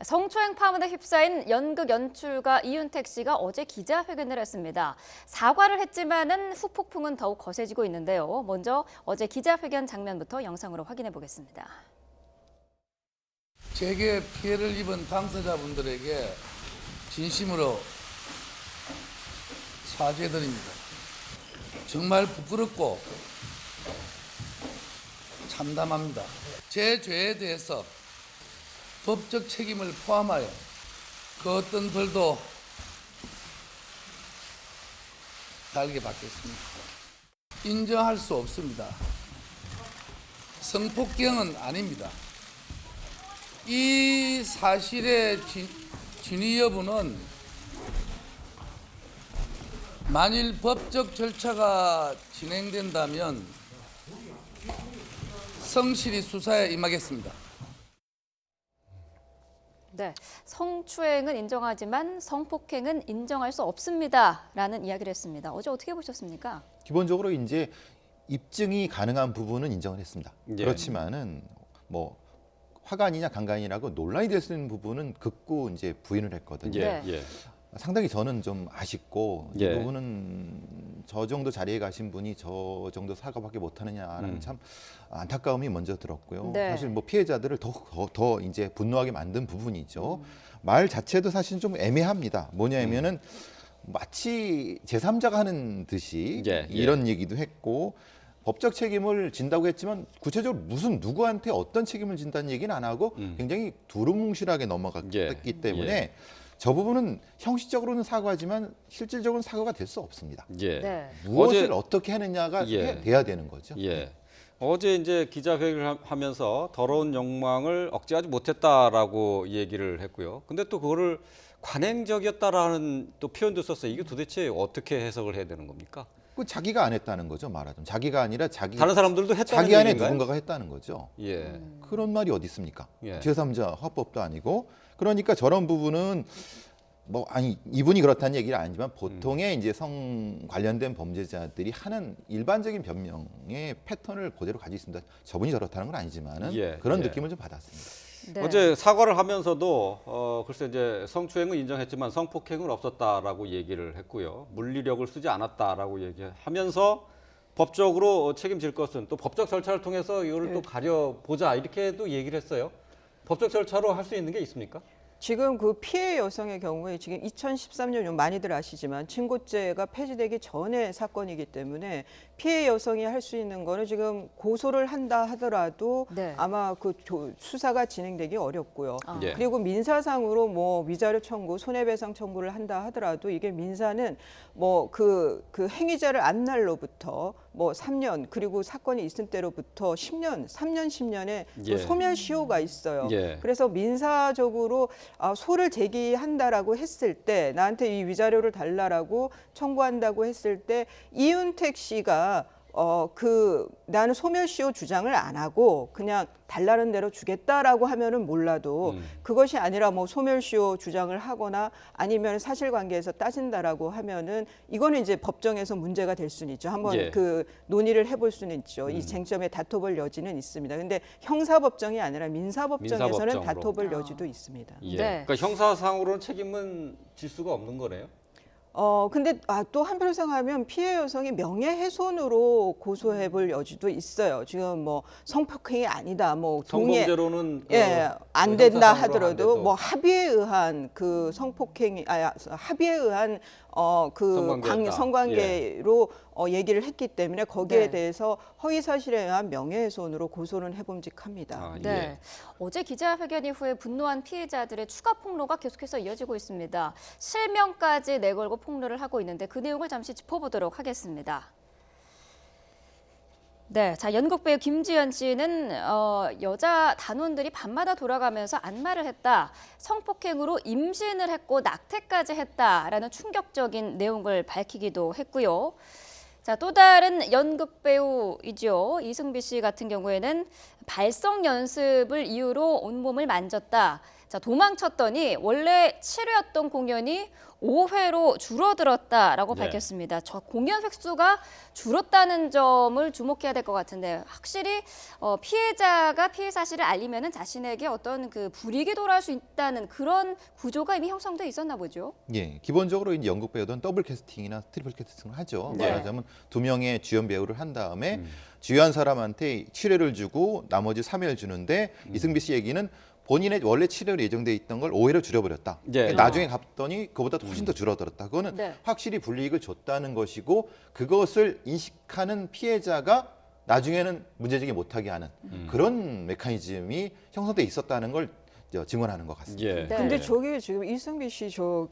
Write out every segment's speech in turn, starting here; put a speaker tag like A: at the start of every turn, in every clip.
A: 성추행 파문에 휩싸인 연극 연출가 이윤택 씨가 어제 기자회견을 했습니다. 사과를 했지만은 후폭풍은 더욱 거세지고 있는데요. 먼저 어제 기자회견 장면부터 영상으로 확인해 보겠습니다.
B: 제게 피해를 입은 당사자분들에게 진심으로 사죄드립니다. 정말 부끄럽고 참담합니다. 제 죄에 대해서 법적 책임을 포함하여 그 어떤 벌도 달게 받겠습니다. 인정할 수 없습니다. 성폭행은 아닙니다. 이 사실의 진위 여부는 만일 법적 절차가 진행된다면 성실히 수사에 임하겠습니다.
A: 네, 성추행은 인정하지만 성폭행은 인정할 수 없습니다라는 이야기를 했습니다. 어제 어떻게 보셨습니까?
C: 기본적으로 이제 입증이 가능한 부분은 인정을 했습니다.
D: 예.
C: 그렇지만은 뭐 화관이냐 강간이라고 논란이 될 수 있는 부분은 극구 이제 부인을 했거든요.
A: 네.
D: 예.
C: 상당히 저는 좀 아쉽고
D: 예.
C: 이 부분은 저 정도 자리에 가신 분이 저 정도 사과밖에 못하느냐라는 참 안타까움이 먼저 들었고요.
A: 네.
C: 사실 뭐 피해자들을 더 이제 분노하게 만든 부분이죠. 말 자체도 사실 좀 애매합니다. 뭐냐면은 마치 제3자가 하는 듯이
D: 예, 예.
C: 이런 얘기도 했고 법적 책임을 진다고 했지만 구체적으로 무슨 누구한테 어떤 책임을 진다는 얘기는 안 하고 굉장히 두루뭉실하게 넘어갔기
D: 예,
C: 때문에
D: 예.
C: 저 부분은 형식적으로는 사과지만 실질적으로는 사과가 될 수 없습니다.
D: 예.
A: 네.
C: 무엇을 어떻게 하느냐가
D: 예.
C: 돼야 되는 거죠.
D: 예. 어제 이제 기자회견을 하면서 더러운 욕망을 억제하지 못했다라고 얘기를 했고요. 근데 또 그거를 관행적이었다라는 또 표현도 썼어요. 이게 도대체 어떻게 해석을 해야 되는 겁니까?
C: 그 자기가 안 했다는 거죠, 말하자면. 자기가 아니라
D: 다른 사람들도 했다는
C: 자기 안에
D: 얘기인가요?
C: 누군가가 했다는 거죠.
D: 예.
C: 그런 말이 어디 있습니까?
D: 예.
C: 제3자 화법도 아니고. 그러니까 저런 부분은 뭐 아니 이분이 그렇다는 얘기는 아니지만 보통의 이제 성 관련된 범죄자들이 하는 일반적인 변명의 패턴을 그대로 가지고 있습니다. 저분이 저렇다는 건 아니지만은
D: 예,
C: 그런
D: 예.
C: 느낌을 좀 받았습니다.
A: 네.
D: 어제 사과를 하면서도 글쎄 이제 성추행은 인정했지만 성폭행은 없었다라고 얘기를 했고요. 물리력을 쓰지 않았다라고 얘기하면서 법적으로 책임질 것은 또 법적 절차를 통해서 이거를 또 가려보자 이렇게도 얘기를 했어요. 법적 절차로 할 수 있는 게 있습니까?
E: 지금 그 피해 여성의 경우에 지금 2013년 많이들 아시지만 친고죄가 폐지되기 전의 사건이기 때문에 피해 여성이 할 수 있는 거는 지금 고소를 한다 하더라도
A: 네.
E: 아마 그 수사가 진행되기 어렵고요.
A: 아.
D: 예.
E: 그리고 민사상으로 뭐 위자료 청구, 손해배상 청구를 한다 하더라도 이게 민사는 뭐 그 행위자를 안 날로부터 뭐 3년 그리고 사건이 있을 때로부터 10년, 3년, 10년의
D: 예.
E: 소멸시효가 있어요.
D: 예.
E: 그래서 민사적으로 소를 제기한다라고 했을 때 나한테 이 위자료를 달라라고 청구한다고 했을 때 이윤택 씨가 나는 소멸시효 주장을 안 하고 그냥 달라는 대로 주겠다라고 하면은 몰라도 그것이 아니라 뭐 소멸시효 주장을 하거나 아니면 사실관계에서 따진다라고 하면은 이거는 이제 법정에서 문제가 될 수는 있죠. 한번
D: 예.
E: 그 논의를 해볼 수는 있죠. 이 쟁점에 다퉈볼 여지는 있습니다. 근데 형사법정이 아니라 민사법정에서는
D: 민사법정으로.
E: 다퉈볼 여지도 있습니다.
D: 예.
A: 네.
D: 그러니까 형사상으로는 책임은 질 수가 없는 거네요.
E: 근데 또 한편으로 생각하면 피해 여성이 명예훼손으로 고소해 볼 여지도 있어요. 지금 뭐 성폭행이 아니다, 뭐 동의,
D: 성범죄로는
E: 안 된다
D: 형사상으로 안
E: 하더라도
D: 돼도
E: 뭐 합의에 의한 그 성폭행이, 합의에 의한
D: 성관계였다.
E: 성관계로 얘기를 했기 때문에 거기에
A: 네.
E: 대해서 허위 사실에 의한 명예훼손으로 고소는 해봄직합니다.
D: 아,
A: 네.
D: 예.
A: 어제 기자회견 이후에 분노한 피해자들의 추가 폭로가 계속해서 이어지고 있습니다. 실명까지 내걸고 폭로를 하고 있는데 그 내용을 잠시 짚어보도록 하겠습니다. 네, 자 연극 배우 김지연 씨는 여자 단원들이 밤마다 돌아가면서 안마를 했다, 성폭행으로 임신을 했고 낙태까지 했다라는 충격적인 내용을 밝히기도 했고요. 자, 또 다른 연극 배우이죠. 이승비 씨 같은 경우에는 발성 연습을 이유로 온몸을 만졌다, 자, 도망쳤더니 원래 7회였던 공연이 5회로 줄어들었다라고
D: 네.
A: 밝혔습니다. 저 공연 횟수가 줄었다는 점을 주목해야 될 것 같은데 확실히 피해자가 피해 사실을 알리면은 자신에게 어떤 그 불이익이 돌아올 수 있다는 그런 구조가 이미 형성돼 있었나 보죠.
C: 예, 기본적으로 이제 연극 배우들은 더블 캐스팅이나 트리플 캐스팅을 하죠.
A: 네.
C: 말하자면 두 명의 주연 배우를 한 다음에 주요한 사람한테 7회를 주고 나머지 3회를 주는데 이승비 씨 얘기는 본인의 원래 7회로 예정돼 있던 걸 5회로 줄여버렸다.
D: 예.
C: 나중에 갔더니 그보다 훨씬 더 줄어들었다. 그거는
A: 네.
C: 확실히 불이익을 줬다는 것이고 그것을 인식하는 피해자가 나중에는 문제제기 못하게 하는 그런 메커니즘이 형성돼 있었다는 걸 증언하는 것 같습니다.
D: 예.
A: 네.
E: 근데 저게 지금 이승비 씨 저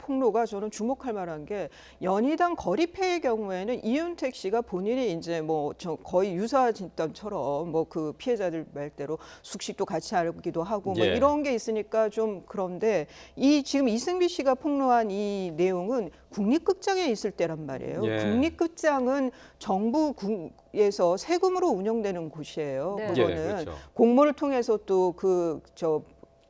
E: 폭로가 저는 주목할 만한 게 연희당 거리패의 경우에는 이윤택 씨가 본인이 이제 뭐 저 거의 유사 진단처럼 뭐 그 피해자들 말대로 숙식도 같이 하기도 하고 뭐
D: 예.
E: 이런 게 있으니까 좀 그런데 이 지금 이승비 씨가 폭로한 이 내용은 국립극장에 있을 때란 말이에요.
D: 예.
E: 국립극장은 정부에서 세금으로 운영되는 곳이에요.
A: 네.
D: 예,
E: 그거는
D: 그렇죠.
E: 공모를 통해서 또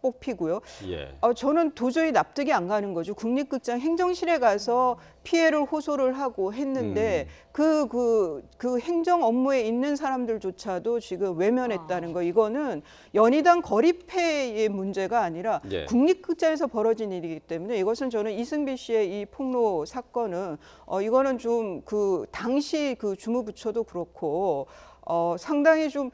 E: 뽑히고요.
D: 예.
E: 저는 도저히 납득이 안 가는 거죠. 국립극장 행정실에 가서 피해를 호소를 하고 했는데 그 행정 업무에 있는 사람들조차도 지금 외면했다는 거. 이거는 연희당 거리패의 문제가 아니라
D: 예.
E: 국립극장에서 벌어진 일이기 때문에 이것은 저는 이승비 씨의 이 폭로 사건은 이거는 좀 그 당시 그 주무부처도 그렇고 상당히 좀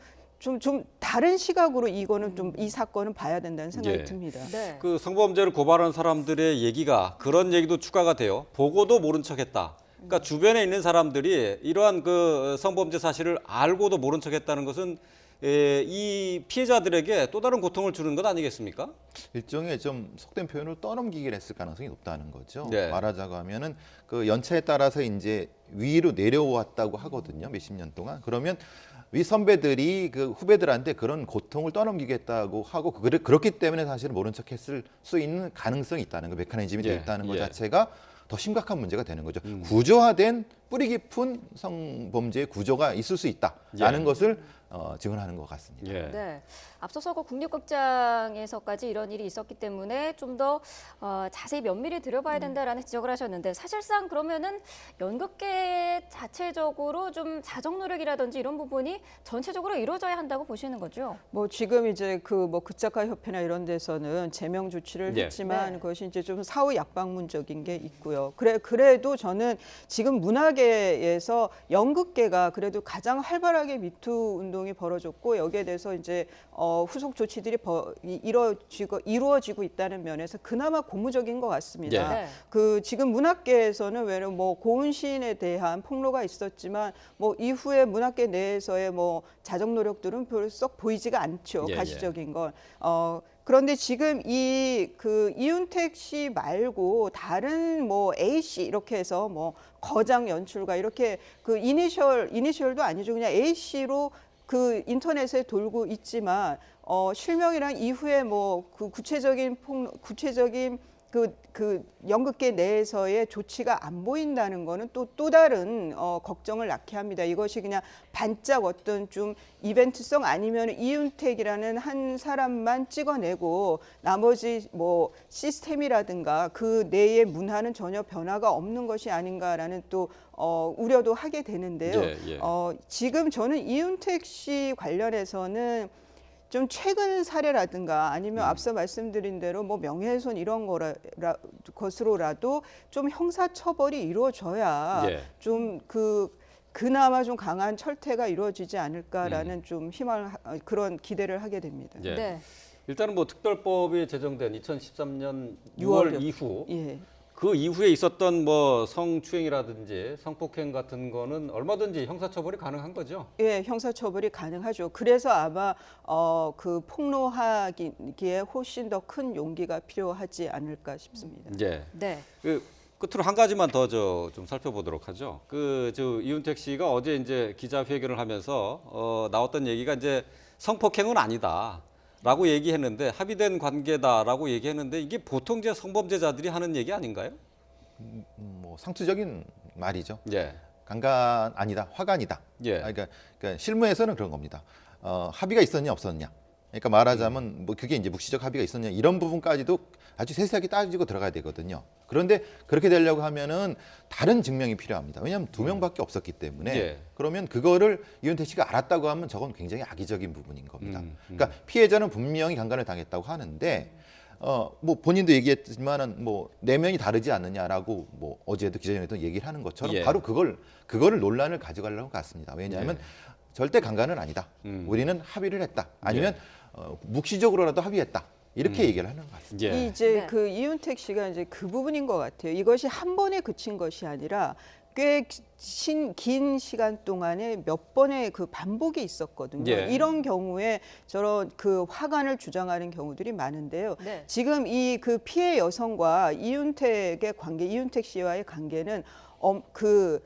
E: 다른 시각으로 이거는 좀 이 사건은 봐야 된다는 생각이
D: 예.
E: 듭니다.
A: 네.
D: 그 성범죄를 고발한 사람들의 얘기가 그런 얘기도 추가가 돼요. 보고도 모른 척했다. 그러니까 주변에 있는 사람들이 이러한 그 성범죄 사실을 알고도 모른 척했다는 것은 이 피해자들에게 또 다른 고통을 주는 것 아니겠습니까?
C: 일종의 좀 속된 표현으로 떠넘기기를 했을 가능성이 높다는 거죠.
D: 네.
C: 말하자고 하면은 그 연차에 따라서 이제 위로 내려왔다고 하거든요. 몇십 년 동안. 그러면 위 선배들이 그 후배들한테 그런 고통을 떠넘기겠다고 하고 그렇기 때문에 사실은 모른 척했을 수 있는 가능성이 있다는 거, 메커니즘이
D: 예,
C: 돼 있다는 것
D: 예.
C: 자체가 더 심각한 문제가 되는 거죠. 구조화된 뿌리 깊은 성범죄의 구조가 있을 수 있다라는
D: 예.
C: 것을 증언하는 것 같습니다.
D: 예.
A: 네. 앞서서 그 국립극장에서까지 이런 일이 있었기 때문에 좀 더 자세히 면밀히 들여봐야 된다라는 지적을 하셨는데 사실상 그러면은 연극계 자체적으로 좀 자정 노력이라든지 이런 부분이 전체적으로 이루어져야 한다고 보시는 거죠?
E: 뭐 지금 이제 그 뭐 극작가 협회나 이런 데서는 제명 조치를
D: 예.
E: 했지만
A: 네.
E: 그것이 이제 좀 사후 약방문적인 게 있고요. 그래도 저는 지금 문화계에서 연극계가 그래도 가장 활발하게 미투 운동이 벌어졌고 여기에 대해서 이제 후속 조치들이 이루어지고 있다는 면에서 그나마 고무적인 것 같습니다.
A: 네.
E: 그 지금 문학계에서는 왜냐면 뭐 고은 시인에 대한 폭로가 있었지만 뭐 이후에 문학계 내에서의 뭐 자정 노력들은 별로 썩 보이지가 않죠.
D: 예,
E: 가시적인 건. 그런데 지금 그 이윤택 씨 말고 다른 뭐 A 씨 이렇게 해서 뭐 거장 연출가 이렇게 그 이니셜도 아니죠. 그냥 A 씨로 그 인터넷에 돌고 있지만 실명이랑 이후에 뭐 그 구체적인 그 연극계 내에서의 조치가 안 보인다는 거는 또 다른 걱정을 낳게 합니다. 이것이 그냥 반짝 어떤 좀 이벤트성 아니면 이윤택이라는 한 사람만 찍어내고 나머지 뭐 시스템이라든가 그 내의 문화는 전혀 변화가 없는 것이 아닌가라는 또 우려도 하게 되는데요.
D: 예, 예.
E: 지금 저는 이윤택 씨 관련해서는 좀 최근 사례라든가 아니면 앞서 말씀드린 대로 뭐 명예훼손 이런 것으로라도 좀 형사처벌이 이루어져야
D: 예.
E: 좀 그나마 좀 강한 철퇴가 이루어지지 않을까라는 좀 그런 기대를 하게 됩니다.
D: 예.
A: 네.
D: 일단은 뭐 특별법이 제정된 2013년
E: 6월
D: 6월 이후
E: 예.
D: 그 이후에 있었던 뭐 성추행이라든지 성폭행 같은 거는 얼마든지 형사처벌이 가능한 거죠.
E: 예, 형사처벌이 가능하죠. 그래서 아마 그 폭로하기에 훨씬 더 큰 용기가 필요하지 않을까 싶습니다.
D: 예.
A: 네.
D: 그 끝으로 한 가지만 더 좀 살펴보도록 하죠. 이윤택 씨가 어제 이제 기자회견을 하면서 나왔던 얘기가 이제 성폭행은 아니다. 라고 얘기했는데 합의된 관계다라고 얘기했는데 이게 보통 이제 성범죄자들이 하는 얘기 아닌가요?
C: 뭐 상투적인 말이죠.
D: 예.
C: 강간 아니다, 화간이다.
D: 예.
C: 그러니까 실무에서는 그런 겁니다. 합의가 있었냐 없었냐. 그러니까 말하자면 뭐 그게 이제 묵시적 합의가 있었냐 이런 부분까지도 아주 세세하게 따지고 들어가야 되거든요. 그런데 그렇게 되려고 하면은 다른 증명이 필요합니다. 왜냐하면 2명밖에 없었기 때문에
D: 예.
C: 그러면 그거를 이윤택 씨가 알았다고 하면 저건 굉장히 악의적인 부분인 겁니다. 그러니까 피해자는 분명히 강간을 당했다고 하는데 뭐 본인도 얘기했지만은 뭐 4명이 다르지 않느냐라고 뭐 어제도 기자회견에도 얘기를 하는 것처럼
D: 예.
C: 바로 그거를 논란을 가져가려고 갔습니다. 왜냐하면 절대 강간은 아니다. 우리는 합의를 했다. 아니면 묵시적으로라도 합의했다. 이렇게 얘기를 하는 것 같습니다.
D: 예.
E: 이제
A: 네.
E: 그 이윤택 씨가 이제 그 부분인 것 같아요. 이것이 한 번에 그친 것이 아니라 꽤 긴 시간 동안에 몇 번의 그 반복이 있었거든요.
D: 예.
E: 이런 경우에 저런 그 화관을 주장하는 경우들이 많은데요.
A: 네.
E: 지금 이 그 피해 여성과 이윤택의 관계, 이윤택 씨와의 관계는 그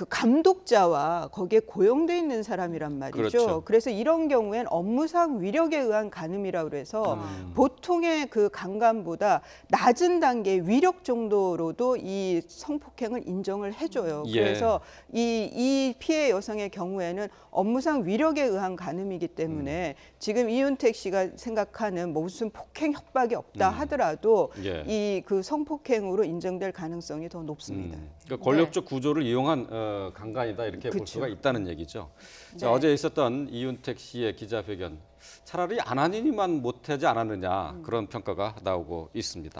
E: 감독자와 거기에 고용돼 있는 사람이란 말이죠.
D: 그렇죠.
E: 그래서 이런 경우엔 업무상 위력에 의한 간음이라고 그래서 보통의 그 강간보다 낮은 단계의 위력 정도로도 이 성폭행을 인정을 해줘요.
D: 예.
E: 그래서 이 피해 여성의 경우에는 업무상 위력에 의한 간음이기 때문에 지금 이윤택 씨가 생각하는 뭐 무슨 폭행 협박이 없다 하더라도
D: 예.
E: 이 그 성폭행으로 인정될 가능성이 더 높습니다.
D: 그러니까 권력적 구조를 이용한 강간이다 이렇게 볼
E: 그쵸.
D: 수가 있다는 얘기죠. 자,
A: 네.
D: 어제 있었던 이윤택 씨의 기자회견 차라리 안 하니만 못하지 않았느냐 그런 평가가 나오고 있습니다.